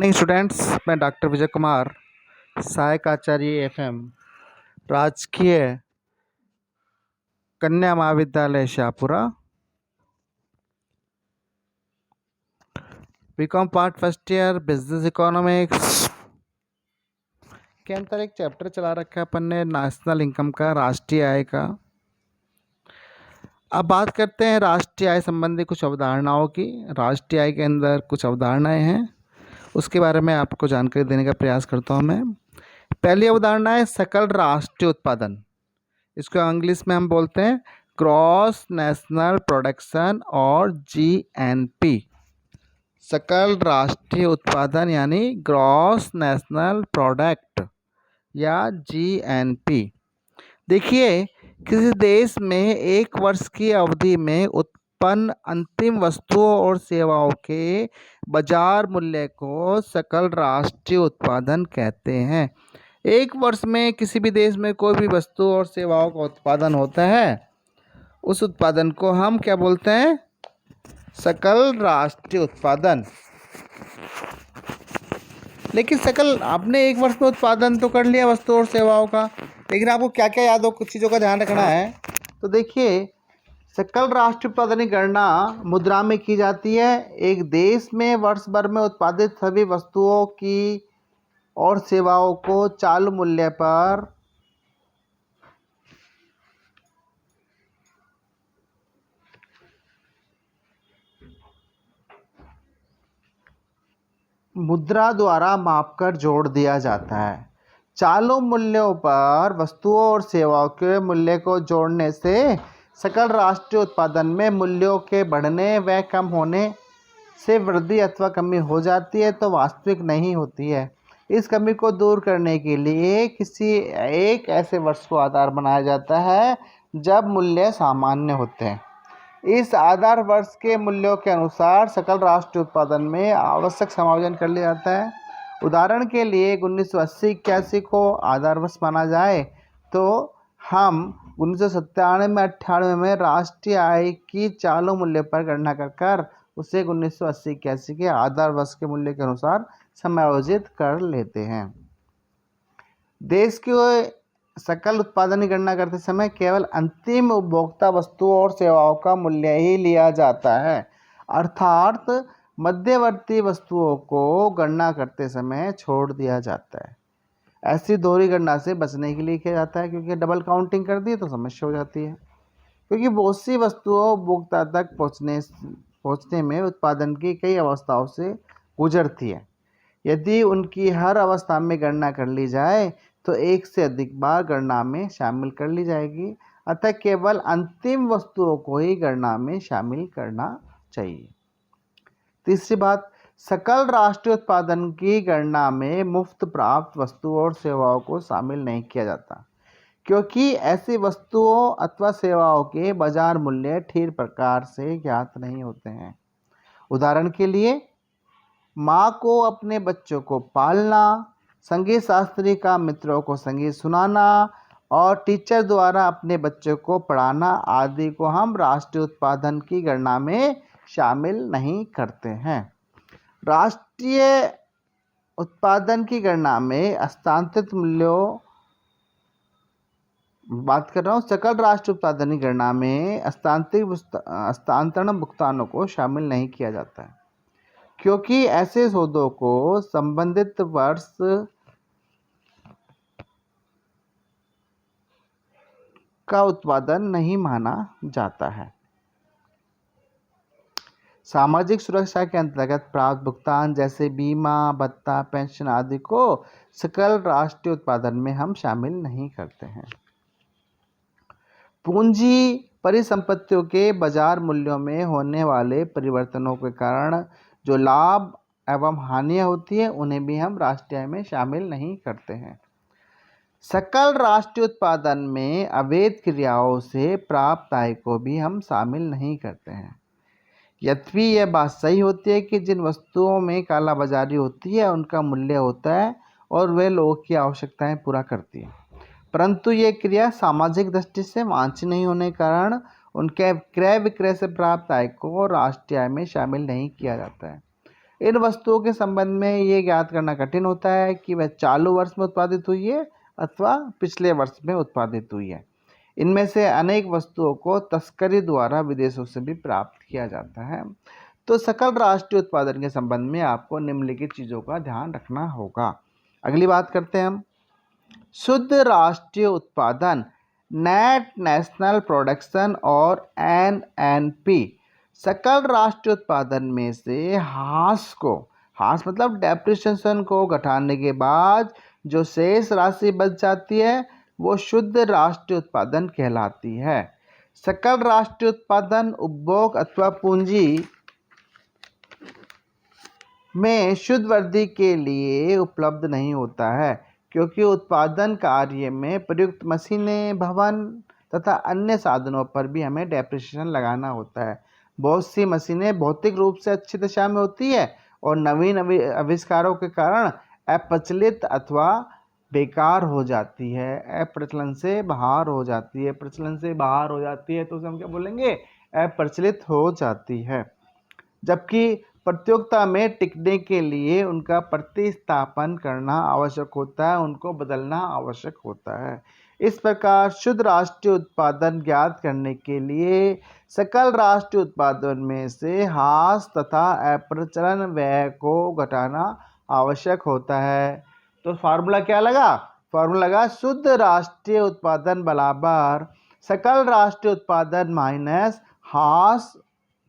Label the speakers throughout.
Speaker 1: नहीं स्टूडेंट्स, मैं डॉक्टर विजय कुमार, सहायक आचार्य एफएम, राजकीय कन्या महाविद्यालय Shahpura, BCom part first year business economics के अंदर एक चैप्टर चला रखा है अपन ने नेशनल इनकम का, राष्ट्रीय आय का। अब बात करते हैं राष्ट्रीय आय संबंधी कुछ अवधारणाओं की। राष्ट्रीय आय के अंदर कुछ अवधारणाएं हैं, उसके बारे में आपको जानकारी देने का प्रयास करता हूं मैं। पहली अवधारणा है सकल राष्ट्रीय उत्पादन। इसको इंग्लिश में हम बोलते हैं ग्रॉस नेशनल प्रोडक्शन और जीएनपी। सकल राष्ट्रीय उत्पादन यानी ग्रॉस नेशनल प्रोडक्ट या जीएनपी। देखिए, किसी देश में एक वर्ष की अवधि में उत्पन्न अंतिम वस्तुओं और सेवाओं के बाजार मूल्य को सकल राष्ट्रीय उत्पादन कहते हैं। एक वर्ष में किसी भी देश में कोई भी वस्तु और सेवाओं का उत्पादन होता है, उस उत्पादन को हम क्या बोलते हैं? सकल राष्ट्रीय उत्पादन। लेकिन सकल आपने एक वर्ष में उत्पादन तो कर लिया वस्तु और सेवाओं का, लेकिन आपको क्या क्या याद हो, कुछ चीज़ों का ध्यान रखना है। तो देखिए, सकल राष्ट्रीय उत्पादन की गणना मुद्रा में की जाती है। एक देश में वर्ष भर में उत्पादित सभी वस्तुओं की और सेवाओं को चालू मूल्य पर मुद्रा द्वारा मापकर जोड़ दिया जाता है। चालू मूल्यों पर वस्तुओं और सेवाओं के मूल्य को जोड़ने से सकल राष्ट्रीय उत्पादन में मूल्यों के बढ़ने व कम होने से वृद्धि अथवा कमी हो जाती है, तो वास्तविक नहीं होती है। इस कमी को दूर करने के लिए किसी एक ऐसे वर्ष को आधार बनाया जाता है जब मूल्य सामान्य होते हैं। इस आधार वर्ष के मूल्यों के अनुसार सकल राष्ट्रीय उत्पादन में आवश्यक समायोजन कर लिया जाता है। उदाहरण के लिए 1980-81 को आधार वर्ष माना जाए तो हम 1997 में 98 में राष्ट्रीय आय की चालू मूल्य पर गणना कर उसे 1980-81 के आधार वर्ष के मूल्य के अनुसार समायोजित कर लेते हैं। देश के सकल उत्पादन की गणना करते समय केवल अंतिम उपभोक्ता वस्तुओं और सेवाओं का मूल्य ही लिया जाता है, अर्थात मध्यवर्ती वस्तुओं को गणना करते समय छोड़ दिया जाता है। ऐसी दोहरी गणना से बचने के लिए किया जाता है, क्योंकि डबल काउंटिंग कर दी तो समस्या हो जाती है। क्योंकि बहुत सी वस्तुओं उपभोक्ता तक पहुँचने में उत्पादन की कई अवस्थाओं से गुजरती है। यदि उनकी हर अवस्था में गणना कर ली जाए तो एक से अधिक बार गणना में शामिल कर ली जाएगी, अतः केवल अंतिम वस्तुओं को ही गणना में शामिल करना चाहिए। तीसरी बात, सकल राष्ट्रीय उत्पादन की गणना में मुफ्त प्राप्त वस्तुओं और सेवाओं को शामिल नहीं किया जाता, क्योंकि ऐसी वस्तुओं अथवा सेवाओं के बाजार मूल्य ठीक प्रकार से ज्ञात नहीं होते हैं। उदाहरण के लिए, माँ को अपने बच्चों को पालना, संगीत शास्त्री का मित्रों को संगीत सुनाना और टीचर द्वारा अपने बच्चों को पढ़ाना आदि को हम राष्ट्रीय उत्पादन की गणना में शामिल नहीं करते हैं। राष्ट्रीय उत्पादन की गणना में हस्तांतरित मूल्यों बात कर रहा हूँ। सकल राष्ट्रीय उत्पादन की गणना में हस्तांतरण भुगतानों को शामिल नहीं किया जाता है, क्योंकि ऐसे सौदों को संबंधित वर्ष का उत्पादन नहीं माना जाता है। सामाजिक सुरक्षा के अंतर्गत प्राप्त भुगतान जैसे बीमा, भत्ता, पेंशन आदि को सकल राष्ट्रीय उत्पादन में हम शामिल नहीं करते हैं। पूंजी परिसंपत्तियों के बाजार मूल्यों में होने वाले परिवर्तनों के कारण जो लाभ एवं हानियां होती है, उन्हें भी हम राष्ट्रीय आय में शामिल नहीं करते हैं। सकल राष्ट्रीय उत्पादन में अवैध क्रियाओं से प्राप्त आय को भी हम शामिल नहीं करते हैं। यद्यपि यह बात सही होती है कि जिन वस्तुओं में कालाबाजारी होती है उनका मूल्य होता है और वे लोगों की आवश्यकताएं पूरा करती है, परंतु ये क्रिया सामाजिक दृष्टि से वांछनीय नहीं होने के कारण उनके क्रय विक्रय से प्राप्त आय को राष्ट्रीय आय में शामिल नहीं किया जाता है। इन वस्तुओं के संबंध में ये ज्ञात करना कठिन होता है कि वह चालू वर्ष में उत्पादित हुई है अथवा पिछले वर्ष में उत्पादित हुई है। इनमें से अनेक वस्तुओं को तस्करी द्वारा विदेशों से भी प्राप्त किया जाता है। तो सकल राष्ट्रीय उत्पादन के संबंध में आपको निम्नलिखित चीज़ों का ध्यान रखना होगा। अगली बात करते हैं हम। शुद्ध राष्ट्रीय उत्पादन, नेट नेशनल प्रोडक्शन और NNP, सकल राष्ट्रीय उत्पादन में से हास मतलब डेप्रिसिएशन को घटाने के बाद जो शेष राशि बच जाती है वो शुद्ध राष्ट्रीय उत्पादन कहलाती है। सकल राष्ट्रीय उत्पादन उपभोग अथवा पूंजी में शुद्ध वृद्धि के लिए उपलब्ध नहीं होता है, क्योंकि उत्पादन कार्य में प्रयुक्त मशीनें, भवन तथा अन्य साधनों पर भी हमें डेप्रिसिएशन लगाना होता है। बहुत सी मशीनें भौतिक रूप से अच्छी दशा में होती है और नवीन आविष्कारों के कारण अप्रचलित अथवा बेकार हो जाती है, अप्रचलन से बाहर हो जाती है। प्रचलन से बाहर हो जाती है तो उसे हम क्या बोलेंगे? अप्रचलित हो जाती है। जबकि प्रतियोगिता में टिकने के लिए उनका प्रतिस्थापन करना आवश्यक होता है, उनको बदलना आवश्यक होता है। इस प्रकार शुद्ध राष्ट्रीय उत्पादन ज्ञात करने के लिए सकल राष्ट्रीय उत्पादन में से हास तथा अप्रचलन व्यय को घटाना आवश्यक होता है। तो फार्मूला क्या लगा? फार्मूला लगा शुद्ध राष्ट्रीय उत्पादन बराबर सकल राष्ट्रीय उत्पादन माइनस हास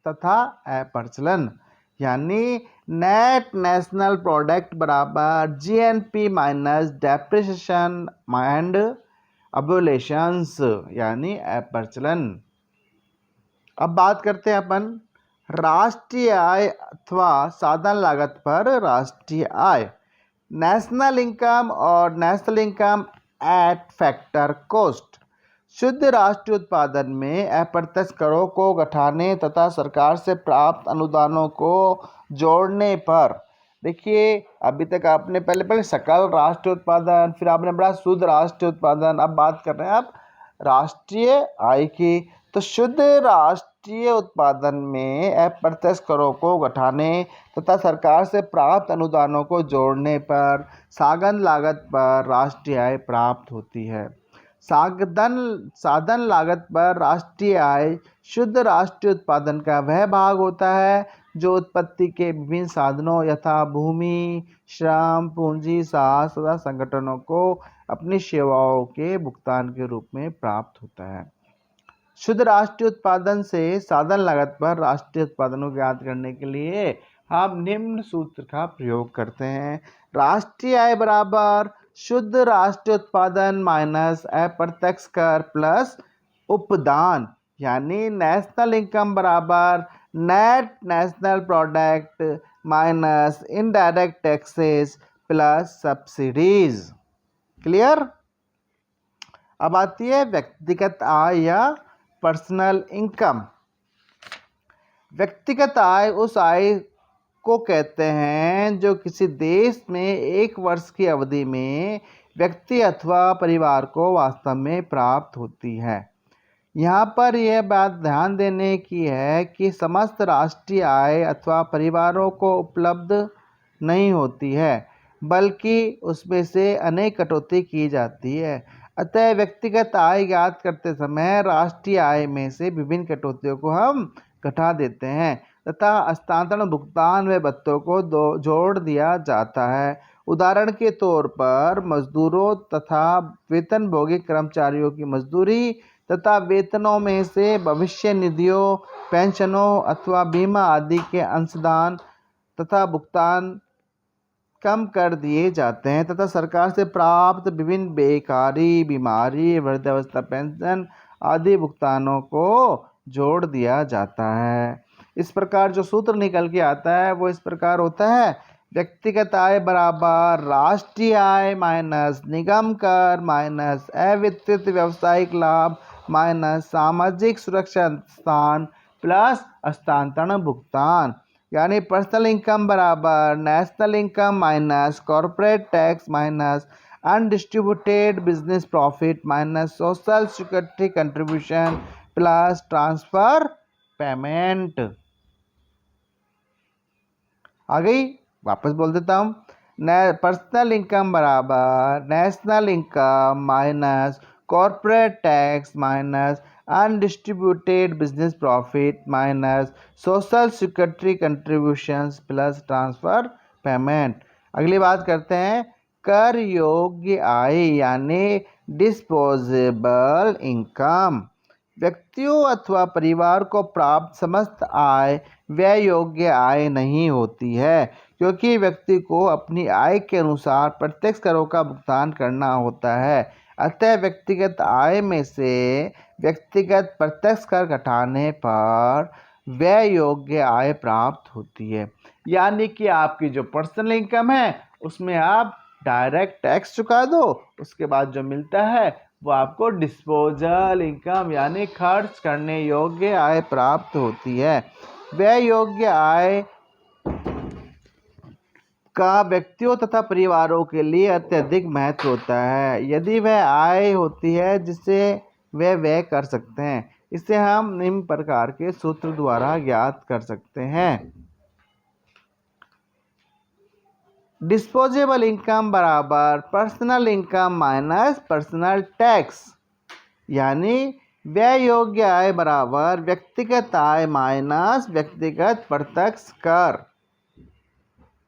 Speaker 1: तथा अप्रचलन, यानी नेट नेशनल प्रोडक्ट बराबर GNP माइनस डेप्रिसिएशन एंड एब्यूलेशंस, यानी अप्रचलन। अब बात करते हैं अपन राष्ट्रीय आय अथवा साधन लागत पर राष्ट्रीय आय, नेशनल इनकम और national income eight factor cost. शुद्ध राष्ट्रीय उत्पादन में अप्रत्यक्ष करों को घटाने तथा सरकार से प्राप्त अनुदानों को जोड़ने पर, देखिए अभी तक आपने पहले सकल राष्ट्रीय उत्पादन, फिर आपने पढ़ा शुद्ध राष्ट्रीय उत्पादन, अब बात कर रहे हैं आप राष्ट्रीय आय की। तो शुद्ध राष्ट्रीय उत्पादन में अप्रत्यक्ष करों को घटाने तथा सरकार से प्राप्त अनुदानों को जोड़ने पर साधन लागत पर राष्ट्रीय आय प्राप्त होती है। साधन लागत पर राष्ट्रीय आय शुद्ध राष्ट्रीय उत्पादन का वह भाग होता है जो उत्पत्ति के विभिन्न साधनों यथा भूमि, श्रम, पूंजी, साहस तथा संगठनों को अपनी सेवाओं के भुगतान के रूप में प्राप्त होता है। शुद्ध राष्ट्रीय उत्पादन से साधन लागत पर राष्ट्रीय उत्पादन को ज्ञात करने के लिए हम निम्न सूत्र का प्रयोग करते हैं। राष्ट्रीय आय बराबर शुद्ध राष्ट्रीय उत्पादन माइनस अप्रत्यक्ष कर प्लस उपदान, यानी नेशनल इनकम बराबर net national product minus indirect taxes plus subsidies. Clear? अब आती है व्यक्तिगत आय या पर्सनल इनकम। व्यक्तिगत आय उस आय को कहते हैं जो किसी देश में एक वर्ष की अवधि में व्यक्ति अथवा परिवार को वास्तव में प्राप्त होती है। यहाँ पर यह बात ध्यान देने की है कि समस्त राष्ट्रीय आय अथवा परिवारों को उपलब्ध नहीं होती है, बल्कि उसमें से अनेक कटौती की जाती है। अतः व्यक्तिगत आय ज्ञात करते समय राष्ट्रीय आय में से विभिन्न कटौतियों को हम घटा देते हैं तथा हस्तांतरण भुगतान व भत्तों को जोड़ दिया जाता है। उदाहरण के तौर पर मजदूरों तथा वेतनभोगी कर्मचारियों की मजदूरी तथा वेतनों में से भविष्य निधियों, पेंशनों अथवा बीमा आदि के अंशदान तथा भुगतान कम कर दिए जाते हैं तथा सरकार से प्राप्त विभिन्न बेकारी, बीमारी, वृद्धावस्था पेंशन आदि भुगतानों को जोड़ दिया जाता है। इस प्रकार जो सूत्र निकल के आता है वो इस प्रकार होता है। व्यक्तिगत आय बराबर राष्ट्रीय आय माइनस निगम कर माइनस अवितरित व्यावसायिक लाभ माइनस सामाजिक सुरक्षा स्थान प्लस हस्तांतरण भुगतान, यानी पर्सनल इनकम बराबर national income minus corporate tax minus undistributed business profit minus social security contribution plus transfer payment. आ गई, वापस बोल देता हूँ। पर्सनल इनकम बराबर national income minus corporate tax minus undistributed business profit minus social security contributions plus transfer payment. अगली बात करते हैं कर योग्य आय यानी डिस्पोजेबल इनकम। व्यक्तियों अथवा परिवार को प्राप्त समस्त आय व्यय योग्य आय नहीं होती है, क्योंकि व्यक्ति को अपनी आय के अनुसार प्रत्यक्ष करों का भुगतान करना होता है। अतः व्यक्तिगत आय में से व्यक्तिगत प्रत्यक्ष कर घटाने पर व्यय योग्य आय प्राप्त होती है। यानी कि आपकी जो पर्सनल इनकम है उसमें आप डायरेक्ट टैक्स चुका दो, उसके बाद जो मिलता है वो आपको डिस्पोजल इनकम यानी खर्च करने योग्य आय प्राप्त होती है। व्यय योग्य आय का व्यक्तियों तथा परिवारों के लिए अत्यधिक महत्व होता है यदि वह आय होती है जिसे वे व्यय कर सकते हैं। इसे हम निम्न प्रकार के सूत्र द्वारा ज्ञात कर सकते हैं। डिस्पोजेबल इनकम बराबर personal income minus personal tax, यानी व्यय योग्य आय बराबर व्यक्तिगत आय माइनस व्यक्तिगत प्रत्यक्ष कर।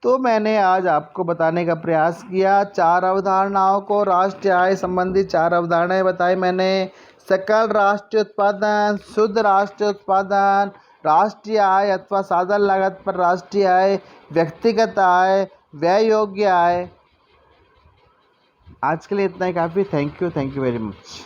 Speaker 1: तो मैंने आज आपको बताने का प्रयास किया 4 अवधारणाओं को। राष्ट्रीय आय संबंधी 4 अवधारणाएं बताई मैंने। सकल राष्ट्रीय उत्पादन, शुद्ध राष्ट्रीय उत्पादन, राष्ट्रीय आय अथवा साधन लागत पर राष्ट्रीय आय, व्यक्तिगत आय, व्यय योग्य आय। आज के लिए इतना ही काफ़ी। Thank you very much.